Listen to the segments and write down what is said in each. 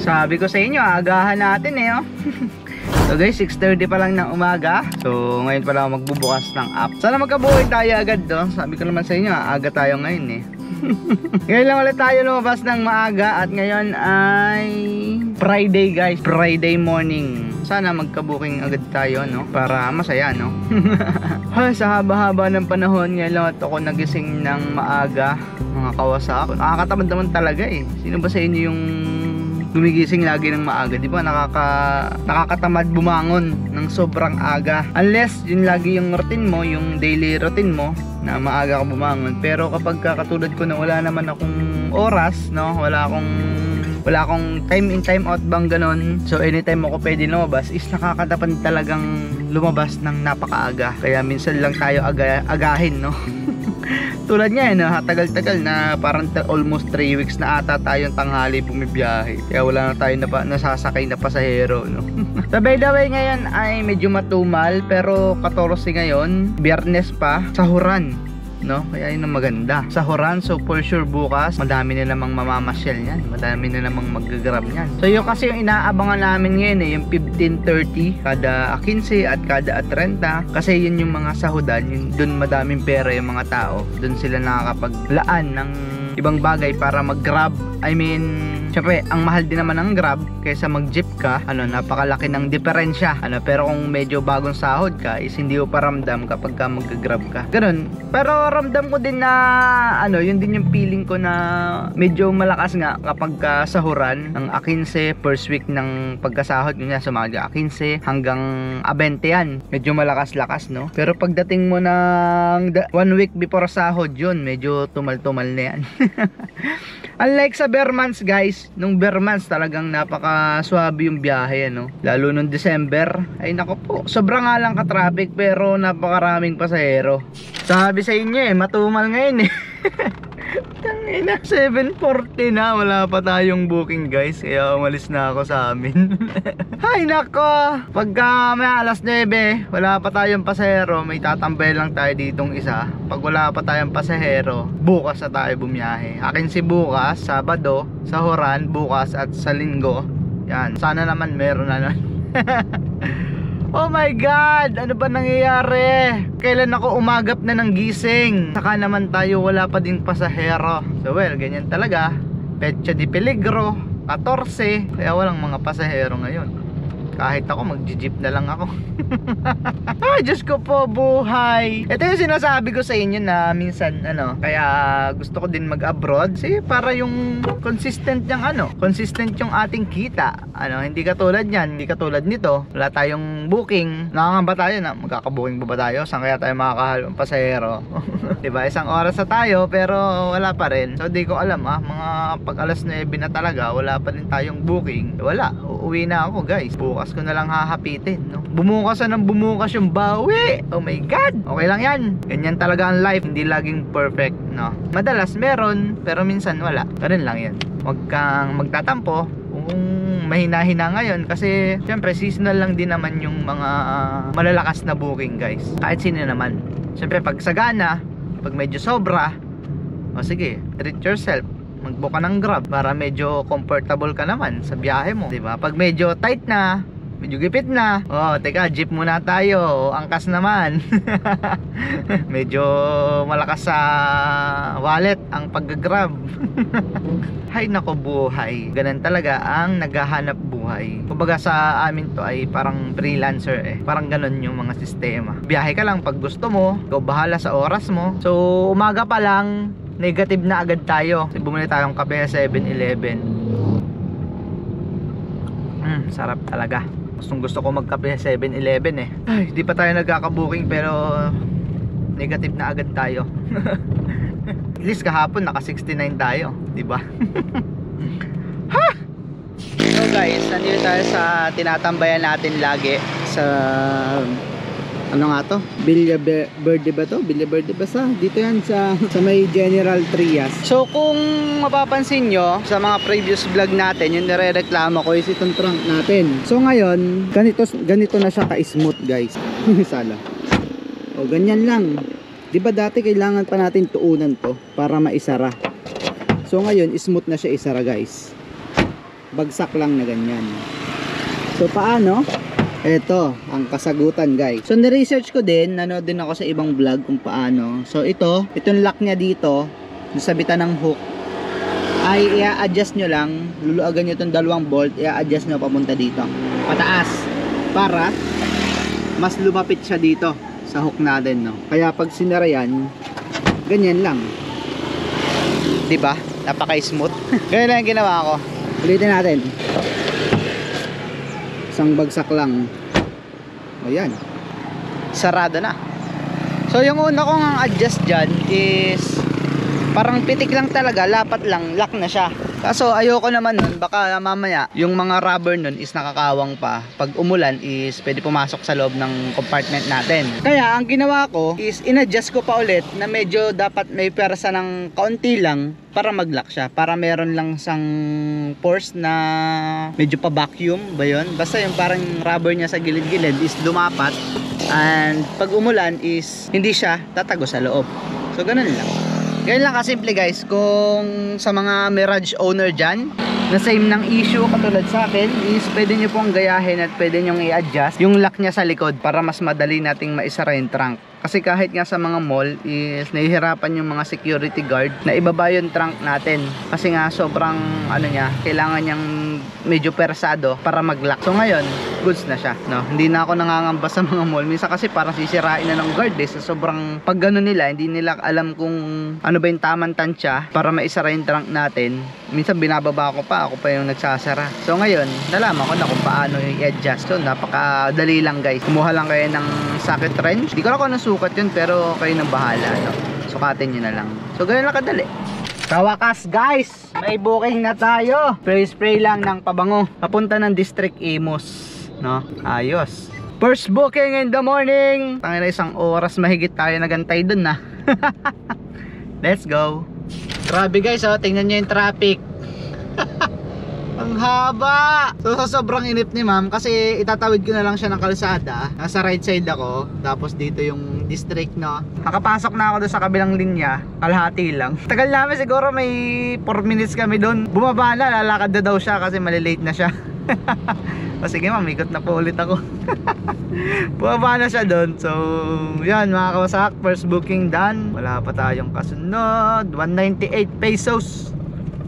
Sabi ko sa inyo, agahan natin eh, oh. So guys, 6:30 pa lang ng umaga. So ngayon pa lang ako magbubukas ng app. Sana magkabuhay tayo agad, do. Sabi ko naman sa inyo, aga tayo ngayon eh. Ngayon lang ulit tayo lumabas ng maaga. At ngayon ay Friday guys, Friday morning. Sana magka-booking agad tayo, no? Para masaya, no? Sa haba-haba ng panahon, ngayon lang ako nagising ng maaga. Mga kawasak. Nakakatamad naman talaga eh. Sino ba sa inyo yung gumigising lagi ng maaga? Di ba nakakatamad bumangon ng sobrang aga. Unless yun lagi yung routine mo, yung daily routine mo, na maaga ka bumangon. Pero kapag katulad ko na wala naman akong oras, no? Wala akong time in time out bang ganon. So anytime ako pwede lumabas, is nakakatapan talagang lumabas ng napakaaga. Kaya minsan lang tayo agahin, no? Tulad niya, no? Tagal-tagal na parang almost 3 weeks na ata tayong tanghali bumibiyahe. Kaya wala na tayo nasasakay na pasahero, no? So by the way, ngayon ay medyo matumal, pero 14 ngayon, Biyernes pa, sahuran, no? Kaya yun ang maganda, sahuran. So for sure bukas madami na namang mamamasyal yan, madami na namang mag-grab yan. So yun kasi yung inaabangan namin ngayon eh, yung 15:30 kada 15 at kada 30. Kasi yun yung mga sahudan, yun, dun madaming pera yung mga tao, dun sila nakakapaglaan ng ibang bagay para mag-grab. I mean, syempre ang mahal din naman ng grab kaysa mag-jeep ka, napakalaki ng diferensya, pero kung medyo bagong sahod ka is hindi mo paramdam kapag ka mag-grab ka, ganun. Pero ramdam ko din na yun din yung feeling ko na medyo malakas nga kapag sahuran ng 15 first week ng pagkasahod niya, sumaga 15 hanggang 20 yan, medyo malakas-lakas, no? Pero pagdating mo ng 1 week before sahod, yun medyo tumal-tumal na yan. Unlike sa bare months guys, nung bare months talagang napaka-swabe yung biyahe, lalo nung December, ay nako po, sobrang nga lang ka-traffic pero napakaraming pasahero. Sabi sa inyo matumal ngayon eh. Tangina, 7:40 na, wala pa tayong booking guys, kaya umalis na ako sa amin. Ay nako, pagka may alas 9 wala pa tayong pasahero, may tatambay lang tayo ditong isa. Pag wala pa tayong pasahero, bukas na tayo bumiyahe. Akin si bukas, Sabado, sahuran, bukas at sa Linggo. Yan, sana naman meron na nun. Oh my God! Ano ba nangyayari? Kailan ako umagap na ng gising? Saka naman tayo wala pa din pasahero. So well, ganyan talaga. Petsa di peligro, 14. Kaya walang mga pasahero ngayon. Kahit ako mag-jeep na lang ako. Ay Diyos ko po, buhay. Ito yung sinasabi ko sa inyo na minsan kaya gusto ko din mag-abroad kasi para yung consistent consistent yung ating kita. Hindi katulad niyan, hindi katulad nito. Wala tayong booking. Nakangamba tayo na magkaka-booking ba tayo? Saan kaya tayo makakahalong pasahero? Diba? Isang oras na tayo pero wala pa rin. So di ko alam mga pag alas 9 na talaga wala pa rin tayong booking. Wala, uuwi na ako guys. Bukas ko na lang hahapitin, bumukas na ng bumukas yung bawi. Oh my God, okay lang yan. Ganyan talaga ang life, hindi laging perfect, madalas meron pero minsan wala. Ganun lang yan. Huwag kang magtatampo kung mahina-hina ngayon kasi syempre seasonal lang din naman yung mga malalakas na booking guys. Kahit sino naman. Syempre pag sagana, pag medyo sobra, sige, treat yourself, mag-book ka ng Grab para medyo comfortable ka naman sa biyahe mo, diba? Pag medyo tight na, medyo gipit na, teka, jeep muna tayo, angkas naman. Medyo malakas sa wallet ang pag-grab. Hay nako buhay, ganun talaga ang naghahanap buhay. Kumbaga sa amin to ay parang freelancer parang ganun yung mga sistema. Biyahe ka lang pag gusto mo, ikaw bahala sa oras mo. So umaga pa lang negative na agad tayo. Bumili tayong kape sa 7-Eleven. Sarap talaga. Gusto ko magkape sa 7-Eleven Ay, di pa tayo nagkaka-booking pero negative na agad tayo. At least kahapon naka 69 tayo, di ba? Ha! So guys, nandito tayo sa tinatambayan natin lagi sa ano nga to? Villa Verde ba to? Villa Verde ba sa? Dito yan sa may General Trias. So kung mapapansin nyo sa mga previous vlog natin, yung nire-reklamo ko is itong trunk natin. So ngayon, ganito na siya ka-smooth guys. Sala. O ganyan lang. Diba dati kailangan pa natin tuunan to para maisara. So ngayon, smooth na siya isara guys. bagsak lang na ganyan. So paano? Ito ang kasagutan guys. So ni-research ko din, nanood din ako sa ibang vlog kung paano. So itong lock niya dito, sabitan ng hook, ay i-adjust nyo lang, luluagan nyo itong dalawang bolt, i-adjust nyo papunta dito pataas para mas lumapit siya dito sa hook natin, no? Kaya pag sinara yan, ganyan lang, diba? Napaka-smooth. Ganyan lang yung ginawa ko. Ulitin natin. Isang bagsak lang, ayan, sarado na. So yung una kong adjust dyan is parang pitik lang talaga, lapat lang, lock na siya. Kaso ayoko naman nun, baka mamaya yung mga rubber nun is nakakawang pa. Pag umulan is pwede pumasok sa loob ng compartment natin. Kaya ang ginawa ko is in-adjust ko pa ulit na medyo dapat may persa ng kaunti lang para mag-lock siya. Para meron lang sang force na medyo pa vacuum ba yun? Basta yung parang rubber niya sa gilid-gilid is lumapat. And pag umulan is hindi siya tatago sa loob. So ganun lang. Ganyan lang kasimple guys. Kung sa mga Mirage owner dyan na same ng issue katulad sa akin, is pwede nyo pong gayahin at pwede nyo i-adjust yung lock niya sa likod para mas madali nating maisara yung trunk. Kasi kahit nga sa mga mall is nahihirapan yung mga security guard na ibaba yung trunk natin. Kasi nga sobrang ano niya, kailangan niyang medyo persado para mag-lock. So ngayon, goods na siya, no? Hindi na ako nangangamba sa mga mall. Minsan kasi parang sisirain na ng guard sa sobrang pag gano'n nila, hindi nila alam kung ano ba yung tamang tansya para maisara yung trunk natin. Minsan binababa ko pa, ako pa yung nagsasara. So ngayon, nalaman ko na kung paano yung i-adjust. So napakadali lang guys. Kumuha lang kayo ng socket wrench. Hindi ko na kung anong sukat yun, pero kayo nang bahala, no? Sukatin nyo na lang. So ganyan lang kadali. Sa wakas guys, may booking na tayo. Spray lang ng pabango papunta ng District Imus, no? Ayos. First booking in the morning. Tangina, isang oras mahigit tayo nagantay dun na. Let's go. Grabe guys, oh, tingnan nyo yung traffic. Ang haba. So sa sobrang inip ni ma'am, kasi itatawid ko na lang siya ng kalsada. Nasa right side ako, tapos dito yung district, no. Nakapasok na ako doon sa kabilang linya, kalahati lang. Tagal namin, siguro may 4 minutes kami doon. Bumaba na, lalakad na daw siya kasi malilate na siya. O sige ma'am, ikot na po ulit ako. Bumaba na siya doon. So yan mga kawasak, first booking done. Wala pa tayong kasunod. 198 pesos.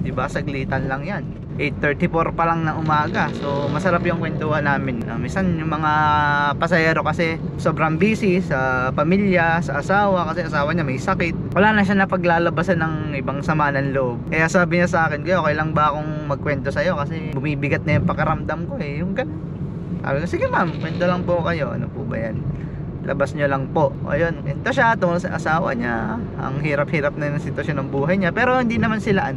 Diba, saglitan lang yan. 8:34 pa lang ng umaga. So masarap yung kwentuhan namin. Minsan yung mga pasahero kasi sobrang busy sa pamilya, sa asawa, kasi asawa niya may sakit. Wala na siya napaglalabasan ng ibang sama ng loob. Kaya sabi niya sa akin, okay lang ba akong magkwento sa'yo kasi bumibigat na yung pakiramdam ko eh. Yung ganun. Sabi ko, sige ma'am, kwento lang po kayo. Ano po ba yan? Labas nyo lang po. O yun, kwento siya tungkol sa asawa niya. Ang hirap-hirap na yung sitwasyon ng buhay niya. Pero hindi naman sila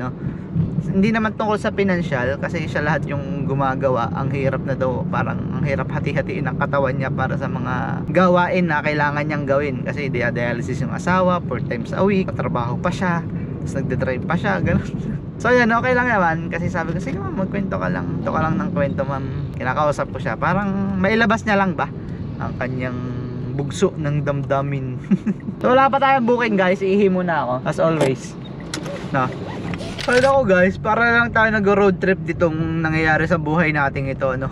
hindi naman tungkol sa financial, kasi siya lahat yung gumagawa. Ang hirap na daw, parang ang hirap hati-hatiin ang katawan niya para sa mga gawain na kailangan niyang gawin. Kasi dialysis yung asawa 4 times a week, trabaho pa siya, tapos nagde-drive pa siya, ganun. So yan, okay lang naman. Kasi sabi ko, sige ma'am, magkwento ka lang. Ito ka lang ng kwento ma'am. Kinakausap ko siya, parang mailabas niya lang ba ang kanyang bugso ng damdamin. So wala pa tayong booking guys, iihi muna ako as always, no? Ayun ako guys, para lang tayo nag-road trip ditong nangyayari sa buhay natin ito, no?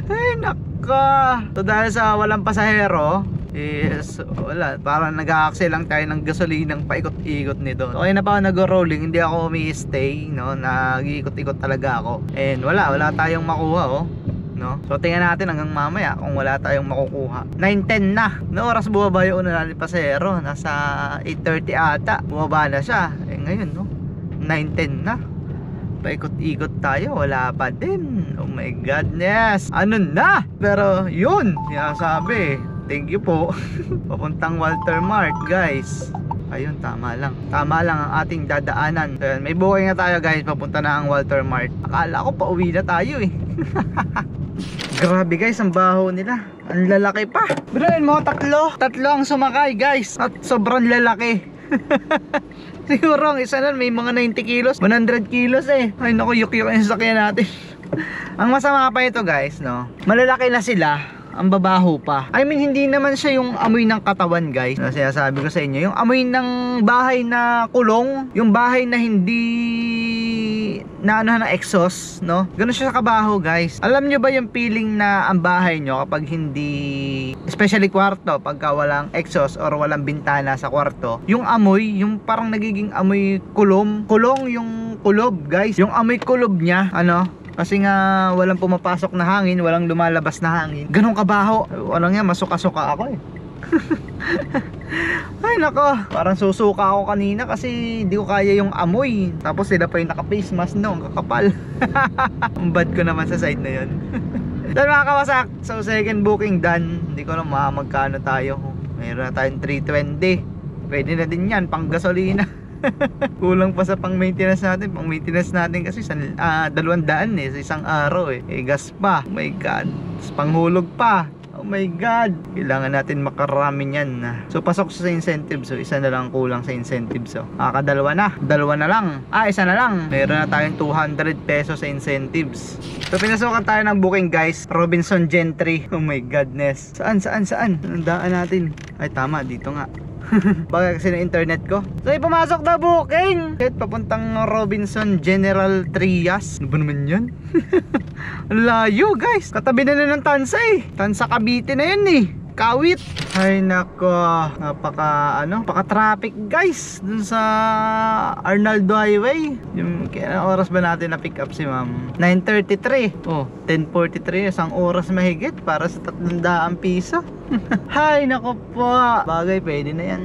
Ay naka. So dahil sa walang pasahero is wala, parang nag-aaksay lang tayo ng gasolinang paikot-ikot nito. So, okay na pa ako nag-rolling, hindi ako umi-stay, no? Nag-iikot-ikot talaga ako. And wala tayong makuha, oh, no? So tingnan natin hanggang mamaya kung wala tayong makukuha. 9:10 na. No oras bumaba yung una natin pasahero? Nasa 8:30 ata. Bumaba na siya. Eh ngayon, no? 9:10 na. Paikot-ikot tayo, wala pa din. Oh my godness. Ano na? Pero yun, sinasabi. Thank you po. Papuntang Walter Mart, guys. Ayun, tama lang. Tama lang ang ating dadaanan. So, may booking na tayo, guys. Papunta na ang Walter Mart. Akala ko pauwi na tayo eh. Grabe guys, ang baho nila. Ang lalaki pa. Biruin mo, tatlo ang sumakay guys. At sobrang lalaki. Siguro ang isa nun may mga 90 kilos, 100 kilos eh. Ay naku, yuk-yuk yung sakyan natin. Ang masama pa ito guys, no, malalaki na sila, ang babaho pa. I mean, hindi naman siya yung amoy ng katawan, guys. Na sinasabi ko sa inyo, yung amoy ng bahay na kulong, yung bahay na hindi na ano na exhaust, no? Ganun siya sa kabaho, guys. Alam nyo ba yung feeling na ang bahay nyo kapag hindi, especially kwarto, pagka walang exhaust or walang bintana sa kwarto, yung amoy, yung parang nagiging amoy kulong yung kulob, guys. Yung amoy kulob niya, ano? Kasi nga walang pumapasok na hangin, walang lumalabas na hangin. Ganun kabaho. Walang yan, masuka-suka ako eh. Ay nako, parang susuka ako kanina kasi di ko kaya yung amoy. Tapos sila pa yung naka-face mask, no, ang kakapal. Ang bad ko naman sa side na yun. Then mga kawasak, so second booking done. Hindi ko alam magkano tayo. Mayroon na tayong 320. Pwede na din yan, pang gasolina. Kulang pa sa pang maintenance natin. Pang maintenance natin kasi 200 sa isang araw eh. Gas pa, oh my god. Panghulog pa, oh my god. Kailangan natin makarami niyan. So pasok sa incentives. So isa na lang kulang sa incentives. So dalawa na lang. Isa na lang. Meron na tayong 200 pesos sa incentives. So pinasukan tayo ng booking, guys. Robinson Gentry. Oh my godness. Saan? Ang daan natin. Ay tama, dito nga. Bagay kasi ng internet ko. So pumasok na booking. Kahit papuntang Robinson General Trias. Ano ba naman yan? Layo, guys. Katabi na ng Tansa eh. Tansa Cavite na yun eh. Kawit. Ay nako, napaka traffic, guys, dun sa Arnaldo Highway. Yung oras ba natin na pick up si ma'am? 9:33. 10:43, isang oras mahigit para sa 300 piso. Hay nako po. Bagay, pwede na yan.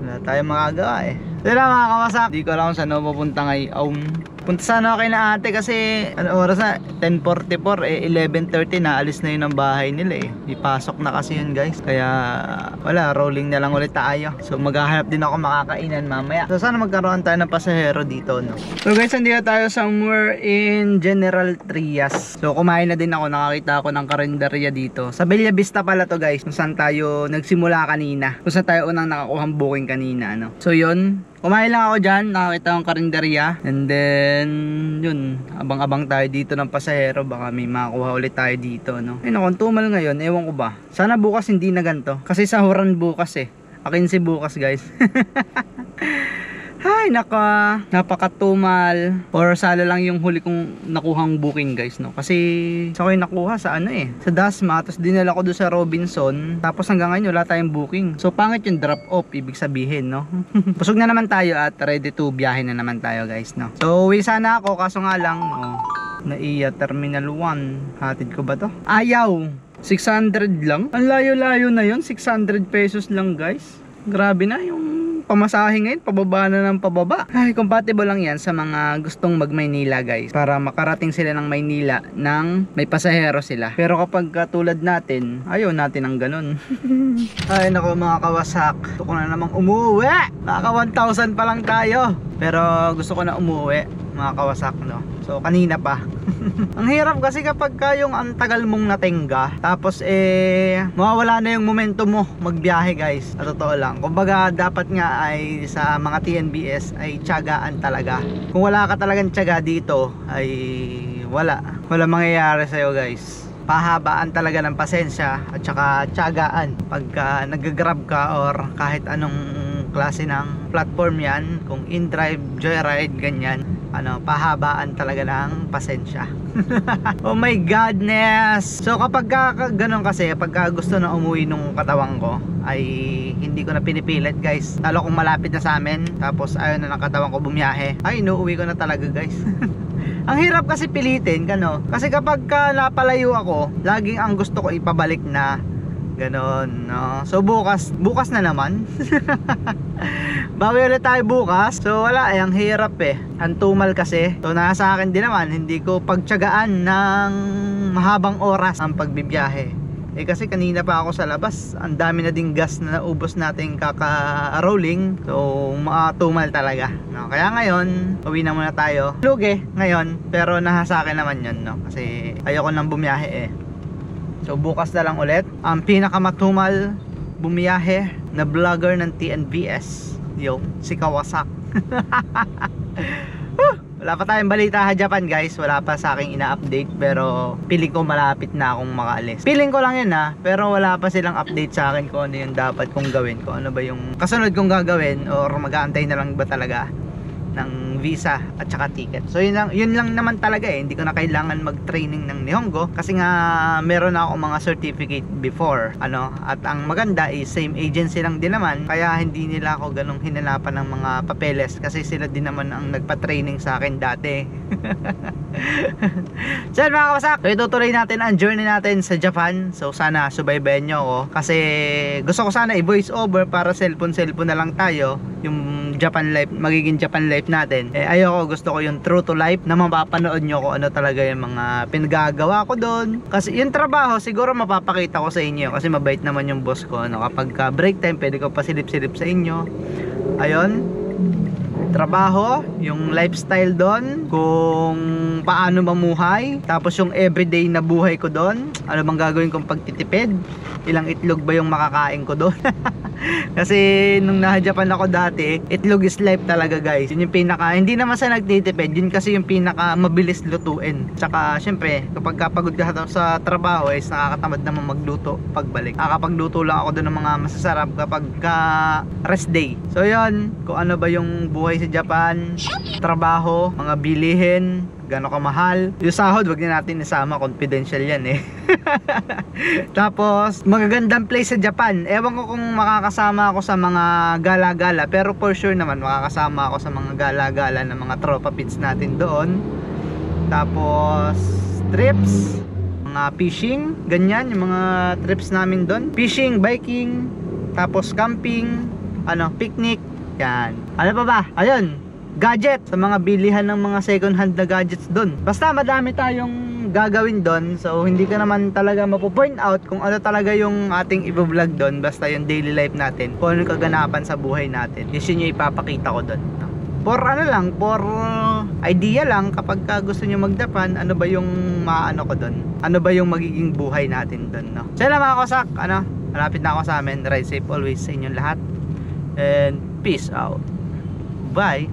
Wala tayong magagawa eh. Tira mga kawasak, di ko alam kung saan pupunta ngayon. Punta sana ako kay na ate kasi oras na 10:44 11:30 na alis na yun ang bahay nila eh. Ipasok na kasi yun, guys. Kaya wala, rolling na lang ulit tayo. So maghahanap din ako makakainan mamaya. So sana magkaroon tayo ng pasahero dito, no. So guys, nandito tayo somewhere in General Trias. So kumain na din ako, nakakita ako ng karinderya dito. Sa Bella Vista pala to, guys, kung saan tayo nagsimula kanina. Kung saan tayo unang nakakuhang booking kanina, no. So yun, kumain lang ako dyan, nakakita akong karinderya. And then, yun, abang-abang tayo dito ng pasahero. Baka may makakuha ulit tayo dito, no. Ay naku, tumal ngayon, ewan ko ba. Sana bukas hindi na ganito. Kasi sahuran bukas eh. Akin si bukas, guys. Ay naka, napakatumal. Or sala lang yung huli kong nakuhang booking, guys, no. Kasi sa ko yung nakuha sa sa Dasma. Tapos dinala ko doon sa Robinson. Tapos hanggang ngayon wala tayong booking. So pangit yung drop off, ibig sabihin, no. Busog na naman tayo at ready to biyahe na naman tayo, guys, no. So uwi sana ako, kaso nga lang Naiya Terminal 1. Hatid ko ba to? Ayaw, 600 lang. Ang layo-layo na yun, 600 pesos lang, guys. Grabe na yung pamasahe ngayon, pababa na ng pababa. Ay, compatible lang yan sa mga gustong mag Maynila, guys, para makarating sila ng Maynila nang may pasahero sila. Pero kapag katulad natin, ayaw natin ang ganun. Ay nako mga kawasak, gusto ko na namang umuwi. Naka 1,000 pa lang tayo, pero gusto ko na umuwi mga kawasak, no. So kanina pa. Ang hirap kasi kapag yung ang tagal mong natingga, tapos mawawala na yung momentum mo magbiyahe, guys. Sa totoo lang, kumbaga dapat nga ay sa mga TNBS ay tiyagaan talaga. Kung wala ka talagang tiyaga dito ay wala mangyayari sa'yo, guys. Pahabaan talaga ng pasensya at saka tiyagaan pagka nag-grab ka or kahit anong klase ng platform yan, kung in-drive, joyride, ganyan, pahabaan talaga ng pasensya. Oh my godness. So kapag ganun kasi, pagka gusto na umuwi nung katawan ko, ay hindi ko na pinipilit, guys. Lalo kung malapit na sa amin, tapos ayaw na ng katawan ko bumiyahe, ay inuuwi ko na talaga, guys. Ang hirap kasi pilitin, kasi kapag napalayo ako, laging ang gusto ko ipabalik na ganon, no? So bukas na naman. Bawi ulit tayo bukas. So wala, ang hirap ang tumal kasi. So nasa akin din naman, hindi ko pagtiyagaan ng mahabang oras ang pagbibiyahe. Kasi kanina pa ako sa labas, ang dami na ding gas na naubos nating kaka-rolling. So makatumal talaga, no? Kaya ngayon, uwi na muna tayo. Lugi ngayon, pero nasa akin naman yun, no? Kasi ayoko nang bumiyahe So bukas na lang ulit ang pinakamatumal bumiyahe na vlogger ng TNBS, si Kawasak. Wala pa tayong balita sa Japan guys. Wala pa sa aking ina-update. Pero feeling ko malapit na akong makaalis. Feeling ko lang yun ha. Pero wala pa silang update sa akin kung ano yung dapat kong gawin. Kung ano ba yung kasunod kong gagawin. Or mag-aantay na lang ba talaga ng visa at saka ticket. So yun lang naman talaga eh. Hindi ko na kailangan mag-training ng Nihongo kasi nga meron ako mga certificate before at ang maganda is same agency lang din naman, kaya hindi nila ako ganong hinanapan ng mga papeles kasi sila din naman ang nagpa-training sa akin dati. So yun mga kawasak, so itutuloy natin ang journey natin sa Japan. So sana subaybayan nyo ako kasi gusto ko sana i-voice over para cellphone na lang tayo. Yung Japan life, magiging Japan life natin ayoko, gusto ko yung true to life na mapapanood nyo kung ano talaga yung mga pinagagawa ko doon. Kasi yung trabaho siguro mapapakita ko sa inyo kasi mabait naman yung boss ko kapag break time pwede ko pasilip-silip sa inyo. Ayun, trabaho, yung lifestyle doon, kung paano mamuhay, tapos yung everyday na buhay ko doon, ano bang gagawin kong pagtitipid, ilang itlog ba yung makakain ko doon. Kasi nung nasa-Japan ako dati, itlog is life talaga guys. Yun yung pinaka, hindi naman sa nagtitipid, yun kasi yung pinaka mabilis lutuin. Tsaka syempre, kapag pagod ka sa trabaho is nakakatamad naman magluto pagbalik. Nakakapagluto lang ako doon ng mga masasarap kapag rest day. So yun, kung ano ba yung buhay sa Japan, trabaho, mga bilihin, gano'n kamahal. Yung sahod, wag na natin isama, confidential yan eh. Tapos, magagandang place sa Japan. Ewan ko kung makakasama ako sa mga gala-gala, pero for sure naman makakasama ako sa mga gala-gala ng mga tropa pits natin doon. Tapos, trips, mga fishing, ganyan, yung mga trips namin doon. Fishing, biking, tapos camping, picnic, yan. Ano pa ba? Ayun, gadget, sa mga bilihan ng mga second hand na gadgets doon. Basta madami tayong gagawin doon. So hindi ka naman talaga mapo-point out kung ano talaga yung ating i-vlog doon. Basta yung daily life natin, kung ano kaganapan sa buhay natin, yun yung ipapakita ko doon. For for idea lang, kapag gusto nyo mag-Japan, ano ba yung maano ko doon, ano ba yung magiging buhay natin doon, no? So yun lang mga kawasak, malapit na ako sa amin. Ride safe always sa inyong lahat, and peace out, bye.